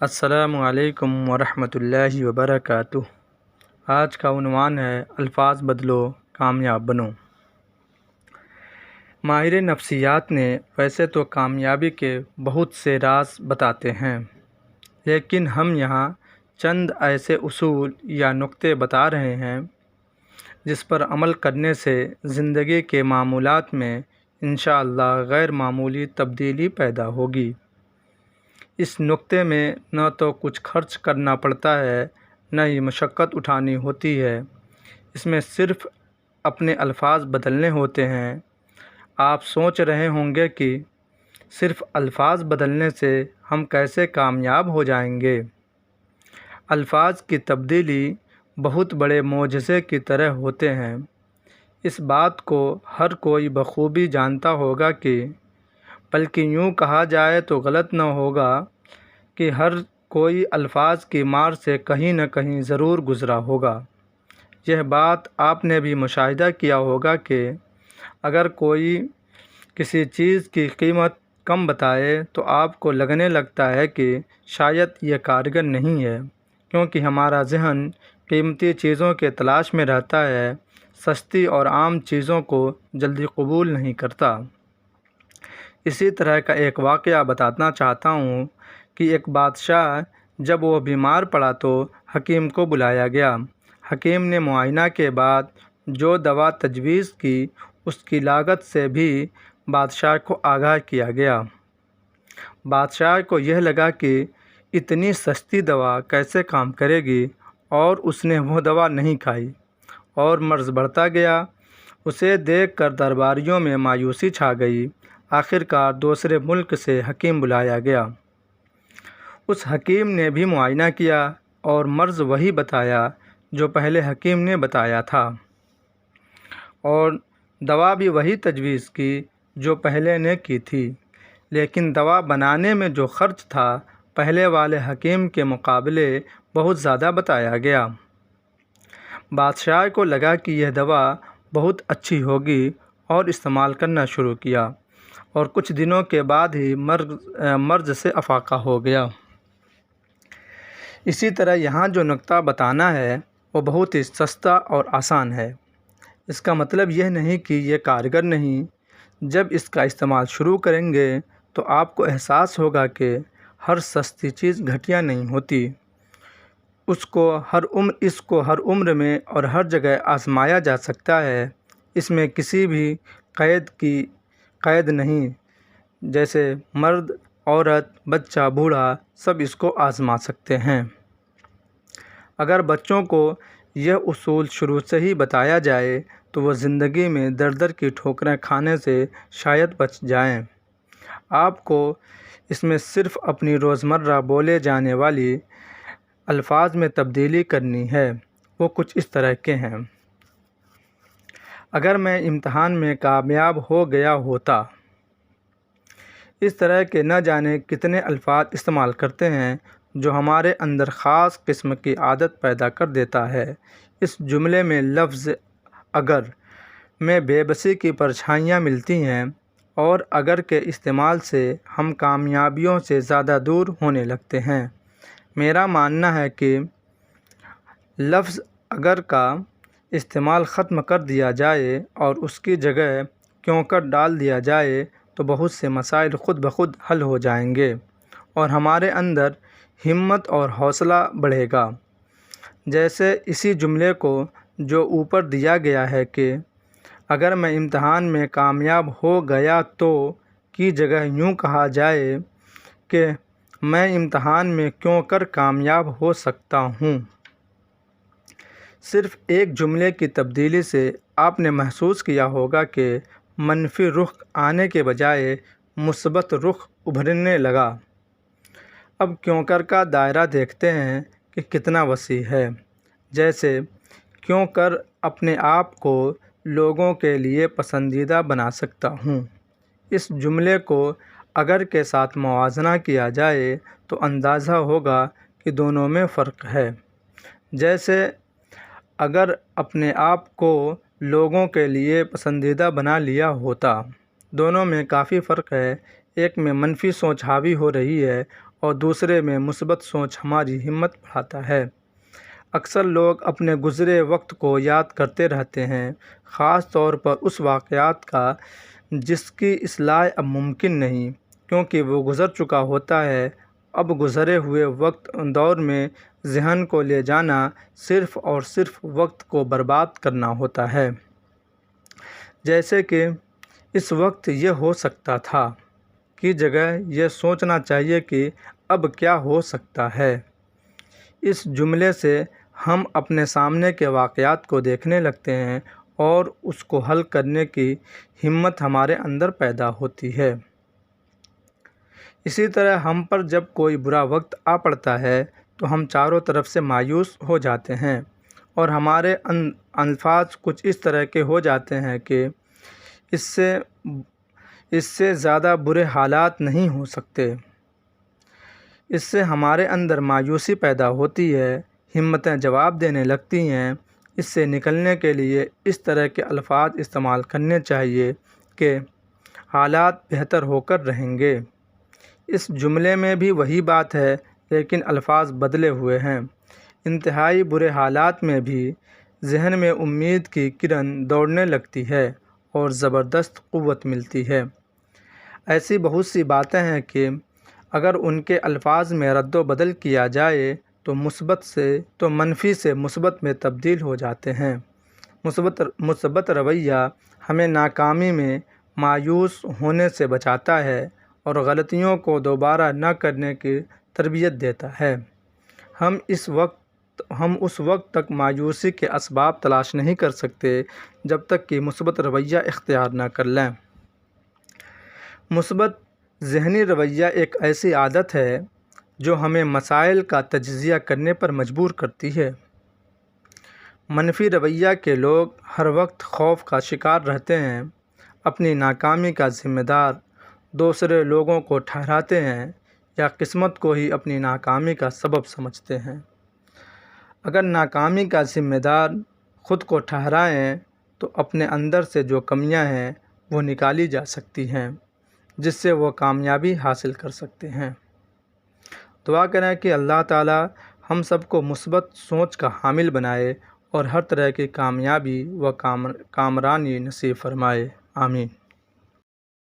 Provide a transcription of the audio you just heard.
السلام علیکم ورحمۃ اللہ وبرکاتہ۔ آج کا عنوان ہے الفاظ بدلو کامیاب بنو۔ ماہر نفسیات نے ویسے تو کامیابی کے بہت سے راز بتاتے ہیں، لیکن ہم یہاں چند ایسے اصول یا نکتے بتا رہے ہیں جس پر عمل کرنے سے زندگی کے معمولات میں انشاءاللہ غیر معمولی تبدیلی پیدا ہوگی۔ اس نکتے میں نہ تو کچھ خرچ کرنا پڑتا ہے، نہ ہی مشقت اٹھانی ہوتی ہے، اس میں صرف اپنے الفاظ بدلنے ہوتے ہیں۔ آپ سوچ رہے ہوں گے کہ صرف الفاظ بدلنے سے ہم کیسے کامیاب ہو جائیں گے؟ الفاظ کی تبدیلی بہت بڑے معجزے کی طرح ہوتے ہیں۔ اس بات کو ہر کوئی بخوبی جانتا ہوگا کہ بلکہ یوں کہا جائے تو غلط نہ ہوگا کہ ہر کوئی الفاظ کی مار سے کہیں نہ کہیں ضرور گزرا ہوگا۔ یہ بات آپ نے بھی مشاہدہ کیا ہوگا کہ اگر کوئی کسی چیز کی قیمت کم بتائے تو آپ کو لگنے لگتا ہے کہ شاید یہ کارگر نہیں ہے، کیونکہ ہمارا ذہن قیمتی چیزوں کے تلاش میں رہتا ہے، سستی اور عام چیزوں کو جلدی قبول نہیں کرتا۔ اسی طرح کا ایک واقعہ بتانا چاہتا ہوں کہ ایک بادشاہ جب وہ بیمار پڑا تو حکیم کو بلایا گیا۔ حکیم نے معائنہ کے بعد جو دوا تجویز کی اس کی لاگت سے بھی بادشاہ کو آگاہ کیا گیا۔ بادشاہ کو یہ لگا کہ اتنی سستی دوا کیسے کام کرے گی، اور اس نے وہ دوا نہیں کھائی اور مرض بڑھتا گیا۔ اسے دیکھ کر درباریوں میں مایوسی چھا گئی۔ آخرکار دوسرے ملک سے حکیم بلایا گیا۔ اس حکیم نے بھی معائنہ کیا اور مرض وہی بتایا جو پہلے حکیم نے بتایا تھا، اور دوا بھی وہی تجویز کی جو پہلے نے کی تھی، لیکن دوا بنانے میں جو خرچ تھا پہلے والے حکیم کے مقابلے بہت زیادہ بتایا گیا۔ بادشاہ کو لگا کہ یہ دوا بہت اچھی ہوگی اور استعمال کرنا شروع کیا، اور کچھ دنوں کے بعد ہی مرض سے افاقہ ہو گیا۔ اسی طرح یہاں جو نکتہ بتانا ہے وہ بہت ہی سستا اور آسان ہے۔ اس کا مطلب یہ نہیں کہ یہ کارگر نہیں۔ جب اس کا استعمال شروع کریں گے تو آپ کو احساس ہوگا کہ ہر سستی چیز گھٹیا نہیں ہوتی۔ اس کو ہر عمر میں اور ہر جگہ آزمایا جا سکتا ہے۔ اس میں کسی بھی قید نہیں، جیسے مرد، عورت، بچہ، بوڑھا سب اس کو آزما سکتے ہیں۔ اگر بچوں کو یہ اصول شروع سے ہی بتایا جائے تو وہ زندگی میں در در کی ٹھوکریں کھانے سے شاید بچ جائیں۔ آپ کو اس میں صرف اپنی روزمرہ بولے جانے والی الفاظ میں تبدیلی کرنی ہے۔ وہ کچھ اس طرح کے ہیں: اگر میں امتحان میں کامیاب ہو گیا ہوتا۔ اس طرح کے نہ جانے کتنے الفاظ استعمال کرتے ہیں جو ہمارے اندر خاص قسم کی عادت پیدا کر دیتا ہے۔ اس جملے میں لفظ اگر میں بے بسی کی پرچھائیاں ملتی ہیں، اور اگر کے استعمال سے ہم کامیابیوں سے زیادہ دور ہونے لگتے ہیں۔ میرا ماننا ہے کہ لفظ اگر کا استعمال ختم کر دیا جائے اور اس کی جگہ کیوں کر ڈال دیا جائے تو بہت سے مسائل خود بخود حل ہو جائیں گے، اور ہمارے اندر ہمت اور حوصلہ بڑھے گا۔ جیسے اسی جملے کو جو اوپر دیا گیا ہے کہ اگر میں امتحان میں کامیاب ہو گیا تو کی جگہ یوں کہا جائے کہ میں امتحان میں کیوں کر کامیاب ہو سکتا ہوں۔ صرف ایک جملے کی تبدیلی سے آپ نے محسوس کیا ہوگا کہ منفی رخ آنے کے بجائے مثبت رخ ابھرنے لگا۔ اب کیوں کر کا دائرہ دیکھتے ہیں کہ کتنا وسیع ہے۔ جیسے کیوں کر اپنے آپ کو لوگوں کے لیے پسندیدہ بنا سکتا ہوں۔ اس جملے کو اگر کے ساتھ موازنہ کیا جائے تو اندازہ ہوگا کہ دونوں میں فرق ہے۔ جیسے اگر اپنے آپ کو لوگوں کے لیے پسندیدہ بنا لیا ہوتا۔ دونوں میں کافی فرق ہے۔ ایک میں منفی سوچ حاوی ہو رہی ہے اور دوسرے میں مثبت سوچ ہماری ہمت بڑھاتا ہے۔ اکثر لوگ اپنے گزرے وقت کو یاد کرتے رہتے ہیں، خاص طور پر اس واقعات کا جس کی اصلاح اب ممکن نہیں، کیونکہ وہ گزر چکا ہوتا ہے۔ اب گزرے ہوئے وقت دور میں ذہن کو لے جانا صرف اور صرف وقت کو برباد کرنا ہوتا ہے۔ جیسے کہ اس وقت یہ ہو سکتا تھا کی جگہ یہ سوچنا چاہیے کہ اب کیا ہو سکتا ہے۔ اس جملے سے ہم اپنے سامنے کے واقعات کو دیکھنے لگتے ہیں اور اس کو حل کرنے کی ہمت ہمارے اندر پیدا ہوتی ہے۔ اسی طرح ہم پر جب کوئی برا وقت آ پڑتا ہے تو ہم چاروں طرف سے مایوس ہو جاتے ہیں اور ہمارے الفاظ کچھ اس طرح کے ہو جاتے ہیں کہ اس سے زیادہ برے حالات نہیں ہو سکتے۔ اس سے ہمارے اندر مایوسی پیدا ہوتی ہے، ہمتیں جواب دینے لگتی ہیں۔ اس سے نکلنے کے لیے اس طرح کے الفاظ استعمال کرنے چاہیے کہ حالات بہتر ہو کر رہیں گے۔ اس جملے میں بھی وہی بات ہے، لیکن الفاظ بدلے ہوئے ہیں۔ انتہائی برے حالات میں بھی ذہن میں امید کی کرن دوڑنے لگتی ہے اور زبردست قوت ملتی ہے۔ ایسی بہت سی باتیں ہیں کہ اگر ان کے الفاظ میں رد و بدل کیا جائے تو منفی سے مثبت میں تبدیل ہو جاتے ہیں۔ مثبت رویہ ہمیں ناکامی میں مایوس ہونے سے بچاتا ہے اور غلطیوں کو دوبارہ نہ کرنے کی تربیت دیتا ہے۔ ہم اس وقت تک مایوسی کے اسباب تلاش نہیں کر سکتے جب تک کہ مثبت رویہ اختیار نہ کر لیں۔ مثبت ذہنی رویہ ایک ایسی عادت ہے جو ہمیں مسائل کا تجزیہ کرنے پر مجبور کرتی ہے۔ منفی رویہ کے لوگ ہر وقت خوف کا شکار رہتے ہیں، اپنی ناکامی کا ذمہ دار دوسرے لوگوں کو ٹھہراتے ہیں یا قسمت کو ہی اپنی ناکامی کا سبب سمجھتے ہیں۔ اگر ناکامی کا ذمہ دار خود کو ٹھہرائیں تو اپنے اندر سے جو کمیاں ہیں وہ نکالی جا سکتی ہیں، جس سے وہ کامیابی حاصل کر سکتے ہیں۔ دعا کریں کہ اللہ تعالی ہم سب کو مثبت سوچ کا حامل بنائے اور ہر طرح کی کامیابی و کامرانی نصیب فرمائے۔ آمین۔